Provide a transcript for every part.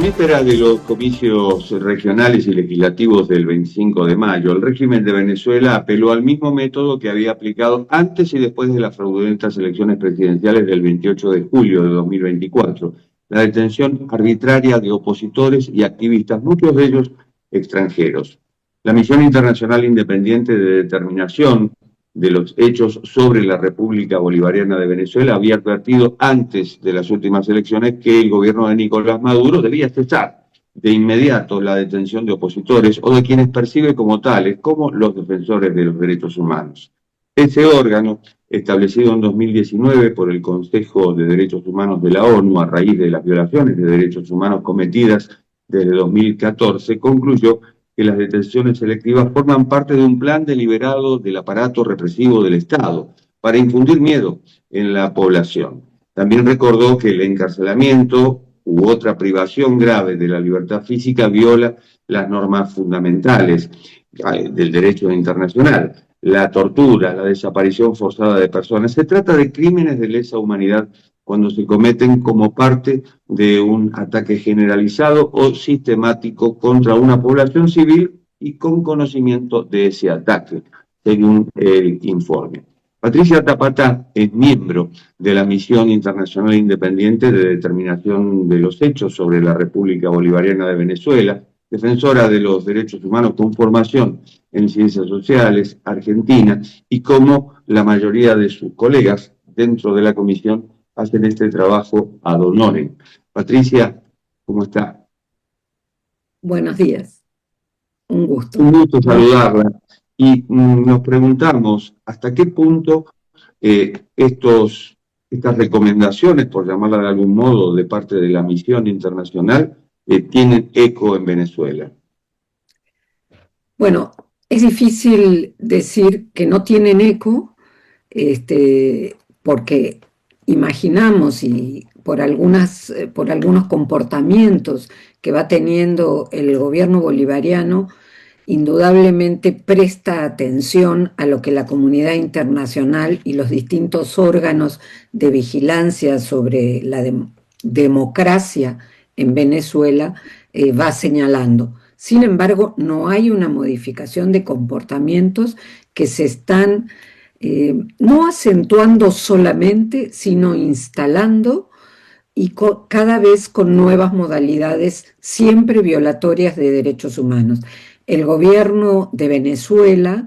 víspera de los comicios regionales y legislativos del 25 de mayo, el régimen de Venezuela apeló al mismo método que había aplicado antes y después de las fraudulentas elecciones presidenciales del 28 de julio de 2024, la detención arbitraria de opositores y activistas, muchos de ellos extranjeros. La Misión Internacional Independiente de Determinación de los Hechos sobre la República Bolivariana de Venezuela había advertido antes de las últimas elecciones que el gobierno de Nicolás Maduro debía cesar de inmediato la detención de opositores o de quienes percibe como tales, como los defensores de los derechos humanos. Ese órgano, establecido en 2019 por el Consejo de Derechos Humanos de la ONU a raíz de las violaciones de derechos humanos cometidas desde 2014, concluyó que las detenciones selectivas forman parte de un plan deliberado del aparato represivo del Estado para infundir miedo en la población. También recordó que el encarcelamiento u otra privación grave de la libertad física viola las normas fundamentales del derecho internacional, la tortura, la desaparición forzada de personas. Se trata de crímenes de lesa humanidad cuando se cometen como parte de un ataque generalizado o sistemático contra una población civil y con conocimiento de ese ataque, según el informe. Patricia Tapatá es miembro de la Misión Internacional Independiente de Determinación de los Hechos sobre la República Bolivariana de Venezuela, defensora de los derechos humanos con formación en ciencias sociales, argentina, y como la mayoría de sus colegas dentro de la comisión hacen este trabajo ad honorem. Patricia, ¿cómo está? Buenos días, un gusto. Un gusto saludarla. Y nos preguntamos hasta qué punto estas recomendaciones, por llamarla de algún modo, de parte de la misión internacional, tienen eco en Venezuela. Bueno, es difícil decir que no tienen eco, porque imaginamos y por algunos comportamientos que va teniendo el gobierno bolivariano, indudablemente presta atención a lo que la comunidad internacional y los distintos órganos de vigilancia sobre la democracia en Venezuela va señalando. Sin embargo, no hay una modificación de comportamientos que se están no acentuando solamente, sino instalando y cada vez con nuevas modalidades siempre violatorias de derechos humanos. El gobierno de Venezuela,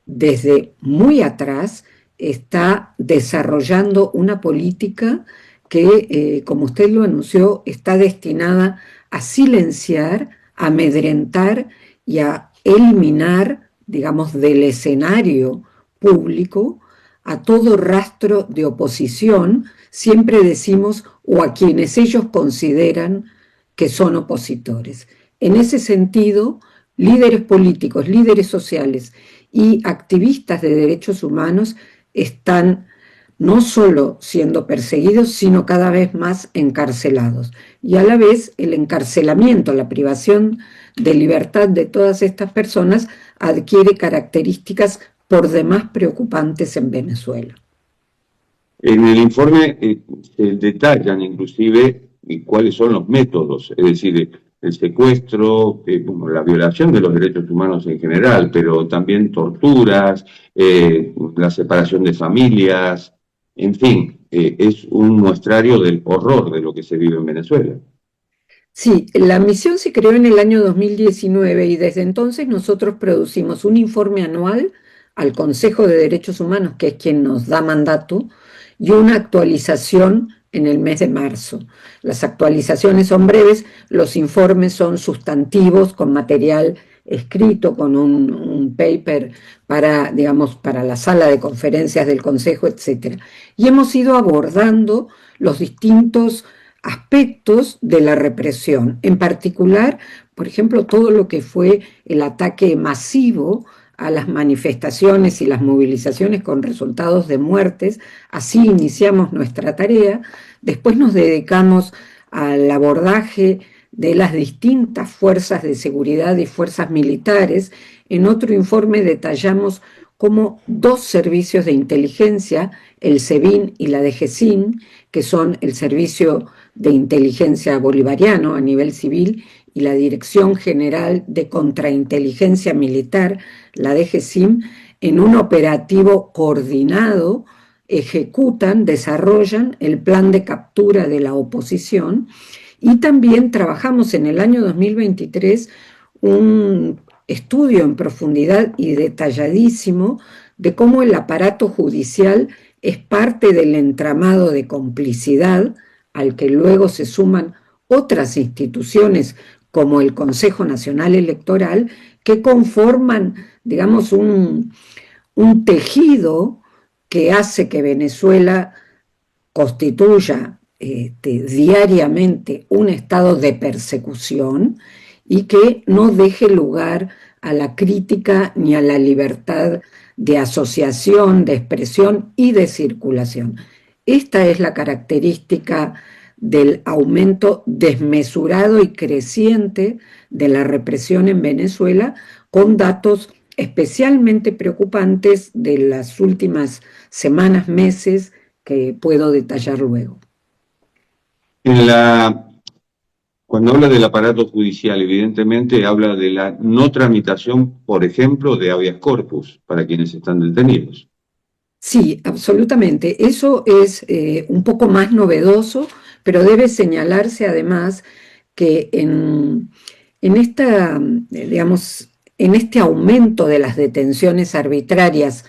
desde muy atrás, está desarrollando una política que, como usted lo anunció, está destinada a silenciar, a amedrentar y a eliminar, digamos, del escenario público a todo rastro de oposición, siempre decimos, o a quienes ellos consideran que son opositores. En ese sentido, líderes políticos, líderes sociales y activistas de derechos humanos están no solo siendo perseguidos, sino cada vez más encarcelados. Y a la vez el encarcelamiento, la privación de libertad de todas estas personas adquiere características por demás preocupantes en Venezuela. En el informe se detallan inclusive cuáles son los métodos, es decir, el secuestro, la violación de los derechos humanos en general, pero también torturas, la separación de familias, en fin, es un muestrario del horror de lo que se vive en Venezuela. Sí, la misión se creó en el año 2019 y desde entonces nosotros producimos un informe anual al Consejo de Derechos Humanos, que es quien nos da mandato, y una actualización en el mes de marzo. Las actualizaciones son breves, los informes son sustantivos, con material escrito, con un paper para, digamos, para la sala de conferencias del Consejo, etc. Y hemos ido abordando los distintos aspectos de la represión, en particular, por ejemplo, todo lo que fue el ataque masivo a las manifestaciones y las movilizaciones con resultados de muertes. Así iniciamos nuestra tarea. Después nos dedicamos al abordaje de las distintas fuerzas de seguridad y fuerzas militares. En otro informe detallamos cómo dos servicios de inteligencia, el SEBIN y la DGCIN, que son el Servicio de Inteligencia Bolivariano a nivel civil y la Dirección General de Contrainteligencia Militar, la DGCIM, en un operativo coordinado ejecutan, desarrollan el plan de captura de la oposición, y también trabajamos en el año 2023 un estudio en profundidad y detalladísimo de cómo el aparato judicial es parte del entramado de complicidad al que luego se suman otras instituciones como el Consejo Nacional Electoral, que conforman, digamos, un tejido que hace que Venezuela constituya diariamente un estado de persecución y que no deje lugar a la crítica ni a la libertad de asociación, de expresión y de circulación. Esta es la característica del aumento desmesurado y creciente de la represión en Venezuela, con datos especialmente preocupantes de las últimas semanas, meses, que puedo detallar luego. En la, Cuando habla del aparato judicial, evidentemente habla de la no tramitación, por ejemplo, de habeas corpus para quienes están detenidos. Sí, absolutamente. Eso es un poco más novedoso, pero debe señalarse además que digamos, en este aumento de las detenciones arbitrarias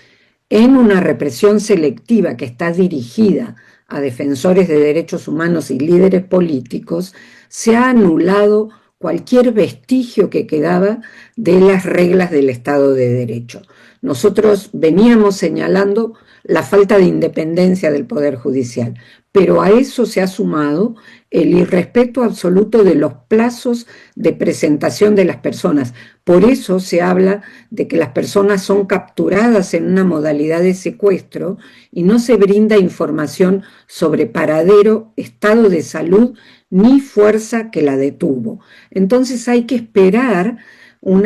en una represión selectiva que está dirigida a defensores de derechos humanos y líderes políticos, se ha anulado cualquier vestigio que quedaba de las reglas del Estado de Derecho. Nosotros veníamos señalando la falta de independencia del Poder Judicial, pero a eso se ha sumado el irrespeto absoluto de los plazos de presentación de las personas. Por eso se habla de que las personas son capturadas en una modalidad de secuestro y no se brinda información sobre paradero, estado de salud ni fuerza que la detuvo. Entonces hay que esperar un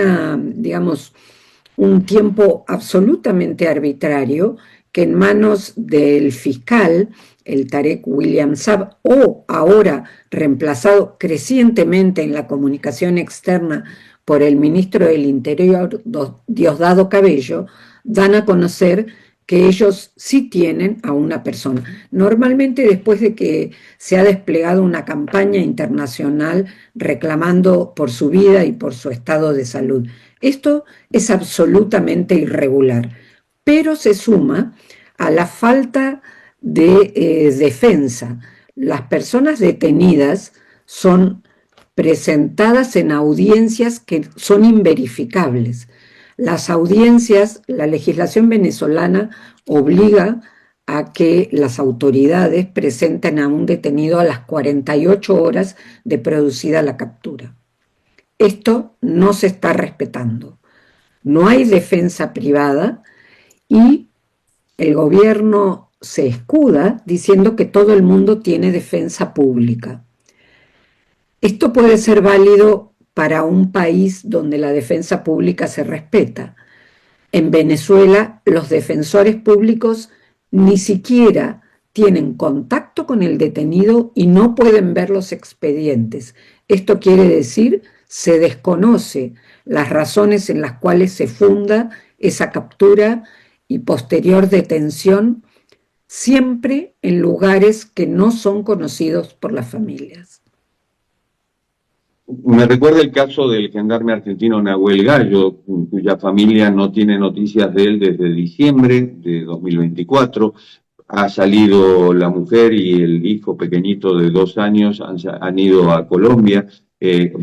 tiempo absolutamente arbitrario que en manos del fiscal, el Tarek William Saab, o ahora reemplazado crecientemente en la comunicación externa por el ministro del Interior, Diosdado Cabello, dan a conocer que ellos sí tienen a una persona. Normalmente después de que se ha desplegado una campaña internacional reclamando por su vida y por su estado de salud. Esto es absolutamente irregular, pero se suma a la falta de defensa. Las personas detenidas son presentadas en audiencias que son inverificables. Las audiencias, la legislación venezolana obliga a que las autoridades presenten a un detenido a las 48 horas de producida la captura. Esto no se está respetando. No hay defensa privada y el gobierno se escuda diciendo que todo el mundo tiene defensa pública. Esto puede ser válido para un país donde la defensa pública se respeta. En Venezuela, los defensores públicos ni siquiera tienen contacto con el detenido y no pueden ver los expedientes. Esto quiere decir, se desconoce las razones en las cuales se funda esa captura y posterior detención, siempre en lugares que no son conocidos por las familias. Me recuerda el caso del gendarme argentino Nahuel Gallo, cuya familia no tiene noticias de él desde diciembre de 2024. Ha salido la mujer y el hijo pequeñito de 2 años, han ido a Colombia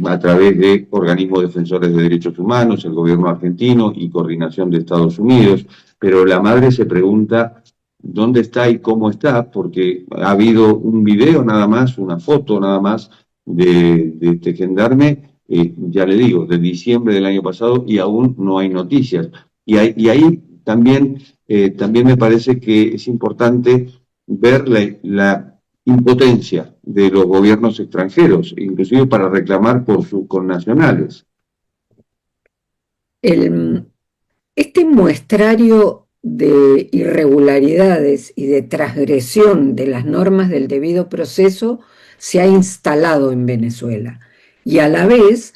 a través de organismos defensores de derechos humanos, el gobierno argentino y coordinación de Estados Unidos, pero la madre se pregunta dónde está y cómo está, porque ha habido un video nada más, una foto nada más de este gendarme, ya le digo, de diciembre del año pasado y aún no hay noticias. Y ahí también me parece que es importante ver la impotencia de los gobiernos extranjeros, inclusive para reclamar por sus connacionales. Este muestrario de irregularidades y de transgresión de las normas del debido proceso se ha instalado en Venezuela. Y a la vez,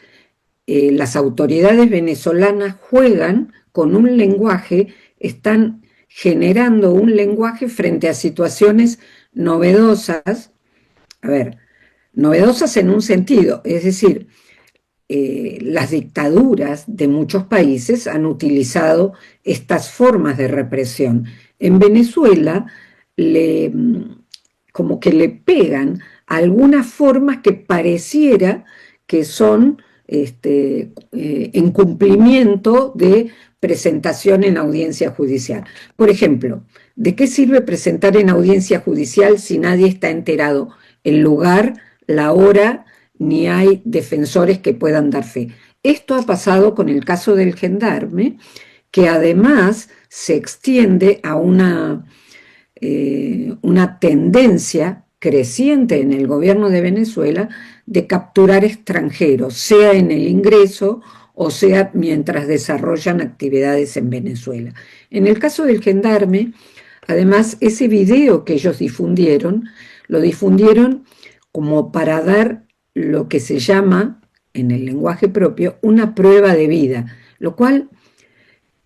las autoridades venezolanas juegan con un lenguaje, están generando un lenguaje frente a situaciones novedosas, a ver, novedosas en un sentido, es decir, las dictaduras de muchos países han utilizado estas formas de represión. En Venezuela, le, como que le pegan algunas formas que pareciera que son en cumplimiento de presentación en audiencia judicial. Por ejemplo, ¿de qué sirve presentar en audiencia judicial si nadie está enterado el lugar, la hora, ni hay defensores que puedan dar fe? Esto ha pasado con el caso del gendarme, que además se extiende a una tendencia creciente en el gobierno de Venezuela de capturar extranjeros, sea en el ingreso o sea mientras desarrollan actividades en Venezuela. En el caso del gendarme, además, ese video que ellos difundieron, lo difundieron como para dar lo que se llama, en el lenguaje propio, una prueba de vida, lo cual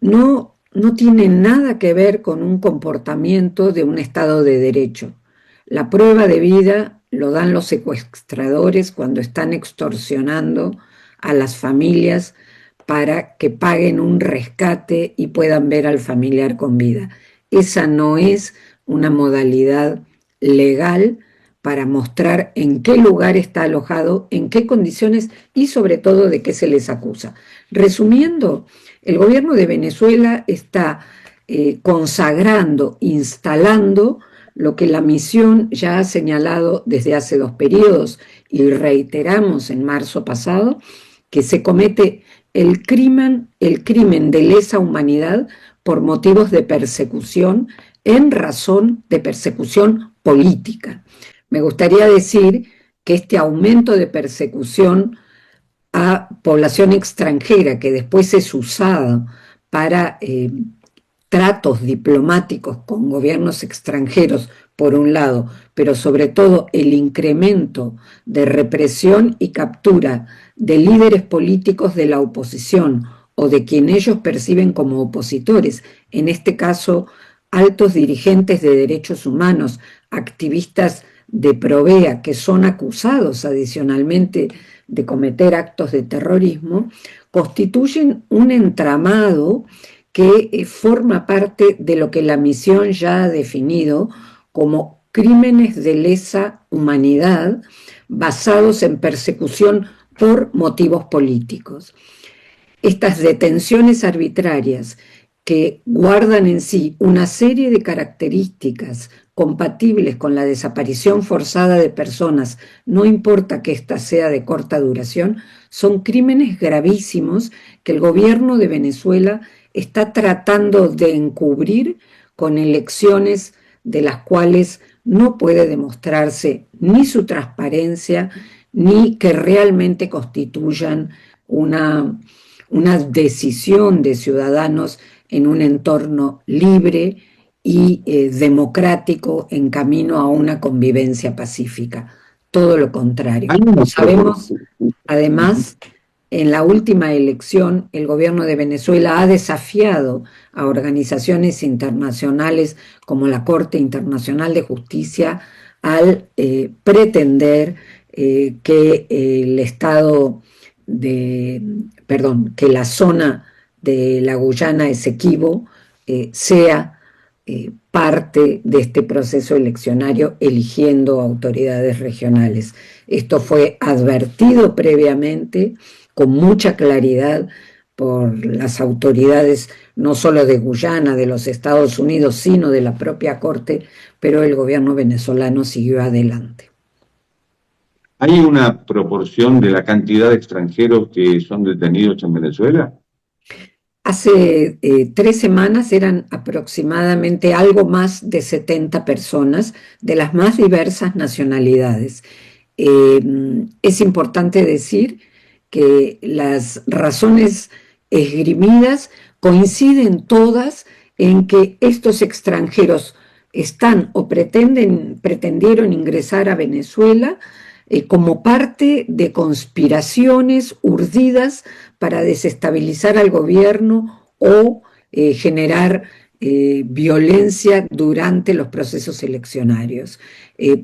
no tiene nada que ver con un comportamiento de un Estado de Derecho. La prueba de vida lo dan los secuestradores cuando están extorsionando a las familias para que paguen un rescate y puedan ver al familiar con vida. Esa no es una modalidad legal para mostrar en qué lugar está alojado, en qué condiciones y sobre todo de qué se les acusa. Resumiendo, el gobierno de Venezuela está consagrando, instalando lo que la misión ya ha señalado desde hace 2 periodos y reiteramos en marzo pasado, que se comete el crimen de lesa humanidad por motivos de persecución en razón de persecución política. Me gustaría decir que este aumento de persecución a población extranjera que después es usada para tratos diplomáticos con gobiernos extranjeros, por un lado, pero sobre todo el incremento de represión y captura de líderes políticos de la oposición o de quien ellos perciben como opositores, en este caso altos dirigentes de derechos humanos, activistas de Provea, que son acusados adicionalmente de cometer actos de terrorismo, constituyen un entramado que forma parte de lo que la misión ya ha definido como crímenes de lesa humanidad basados en persecución por motivos políticos. Estas detenciones arbitrarias que guardan en sí una serie de características compatibles con la desaparición forzada de personas, no importa que ésta sea de corta duración, son crímenes gravísimos que el gobierno de Venezuela está tratando de encubrir con elecciones de las cuales no puede demostrarse ni su transparencia ni que realmente constituyan una decisión de ciudadanos en un entorno libre y democrático en camino a una convivencia pacífica. Todo lo contrario. Sabemos, además, en la última elección, el gobierno de Venezuela ha desafiado a organizaciones internacionales como la Corte Internacional de Justicia al pretender que el Estado que la zona de la Guyana Esequibo sea parte de este proceso eleccionario eligiendo autoridades regionales. Esto fue advertido previamente con mucha claridad por las autoridades no solo de Guyana, de los Estados Unidos, sino de la propia Corte, pero el gobierno venezolano siguió adelante. ¿Hay una proporción de la cantidad de extranjeros que son detenidos en Venezuela? Hace 3 semanas eran aproximadamente algo más de 70 personas de las más diversas nacionalidades. Es importante decir que las razones esgrimidas coinciden todas en que estos extranjeros están o pretendieron ingresar a Venezuela como parte de conspiraciones urdidas para desestabilizar al gobierno o generar violencia durante los procesos eleccionarios.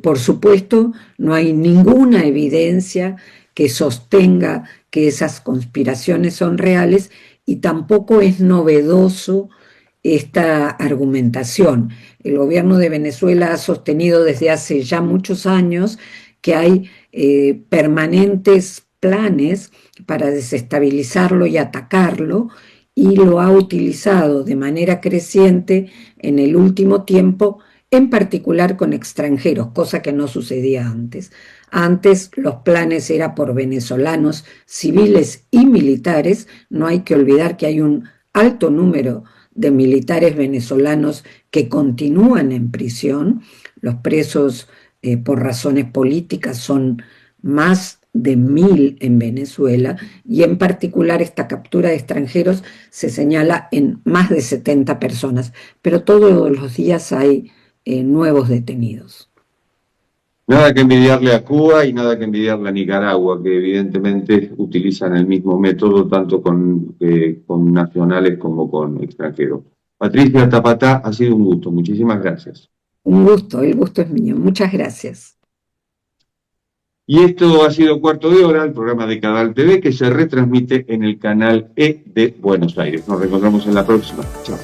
Por supuesto, no hay ninguna evidencia que sostenga que esas conspiraciones son reales y tampoco es novedoso esta argumentación. El gobierno de Venezuela ha sostenido desde hace ya muchos años que hay permanentes planes para desestabilizarlo y atacarlo, y lo ha utilizado de manera creciente en el último tiempo, en particular con extranjeros, cosa que no sucedía antes. Antes los planes eran por venezolanos civiles y militares. No hay que olvidar que hay un alto número de militares venezolanos que continúan en prisión. Los presos por razones políticas son más de 1000 en Venezuela, y en particular esta captura de extranjeros se señala en más de 70 personas, pero todos los días hay nuevos detenidos. Nada que envidiarle a Cuba y nada que envidiarle a Nicaragua, que evidentemente utilizan el mismo método tanto con nacionales como con extranjeros. Patricia Tapatá, ha sido un gusto. Muchísimas gracias. Un gusto, el gusto es mío. Muchas gracias. Y esto ha sido Cuarto de Hora, el programa de Canal TV que se retransmite en el canal E de Buenos Aires. Nos reencontramos en la próxima. Chao.